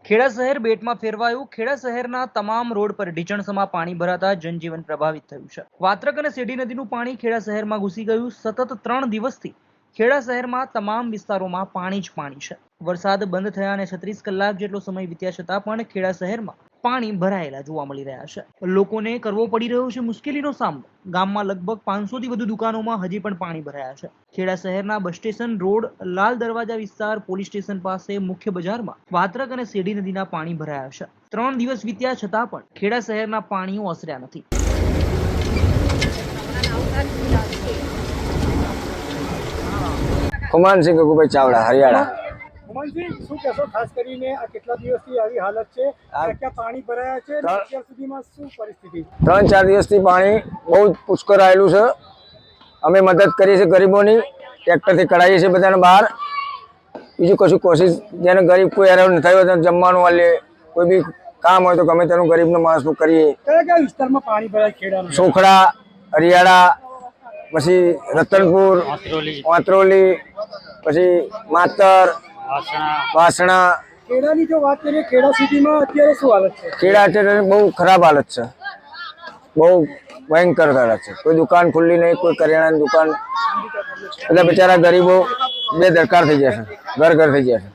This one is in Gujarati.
ખેડા શહેર બેટમાં ફેરવાયું। ખેડા શહેરના તમામ રોડ પર ઢીચણસમાં પાણી ભરાતા જનજીવન પ્રભાવિત થયું છે। વાત્રક અને શેરડી નદીનું પાણી ખેડા શહેરમાં ઘૂસી ગયું। સતત 3 દિવસથી ખેડા શહેરમાં તમામ વિસ્તારોમાં પાણી જ પાણી છે। વરસાદ બંધ થયા અને 36 કલાક જેટલો સમય વીત્યા છતાં પણ ખેડા શહેરમાં પાણી ભરાયેલા જોવા મળી રહ્યા છે। લોકોને કરવો પડી રહ્યો છે મુશ્કેલીનો સામનો। ગામમાં લગભગ 500 થી વધુ દુકાનોમાં હજી પણ પાણી ભરાયા છે। ખેડા શહેરના bus station road, Lal Darwaja વિસ્તાર, પોલીસ સ્ટેશન પાસે, મુખ્ય બજારમાં વાત્રક અને શેરડી નદીના પાણી ભરાયા છે। 3 દિવસ વીત્યા છતાં પણ ખેડા શહેરના પાણીઓ ઓસર્યા નથી। ખુમાનસિંહ ગગુભાઈ ચાવડા, હરિયાણા। ખુમાનસિંહ, શું કહેશો? ખાસ કરીને આ કેટલા દિવસથી આવી હાલત છે? ક્યાં પાણી ભરાયા છે? અત્યાર સુધીમાં શું પરિસ્થિતિ? 3-4 દિવસથી પાણી બહુ પુષ્કળ આવેલું છે। અમે મદદ કરીએ છીએ ગરીબોની, ટ્રેક્ટરથી કઢાવીએ છીએ બધાને બહાર। બીજું કશું કોશિશ, જેને ગરીબ કોઈ હેરાન ન થયો હોય જમવાનું વાલીએ, કોઈ બી કામ હોય તો ગમે તેનું ગરીબનો માણસનું કરીએ। કયા કયા વિસ્તારમાં પાણી ભરાય ખેડામાં? સોખડા, હરિયાળા, પછી રતનપુર, વાંત્રોલી, પછી માતર, વાસણા। ખેડાની જો વાત કરીએ, ખેડા સિટીમાં અત્યારે શું હાલત છે? ખેડા અત્યારે બહુ ખરાબ હાલત છે, બહુ ભયંકર હાલત છે। કોઈ દુકાન ખુલ્લી નહીં, કોઈ કરિયાણાની દુકાન, એટલે બિચારા ગરીબો બેદરકાર થઈ ગયા છે, ઘર થઈ ગયા છે।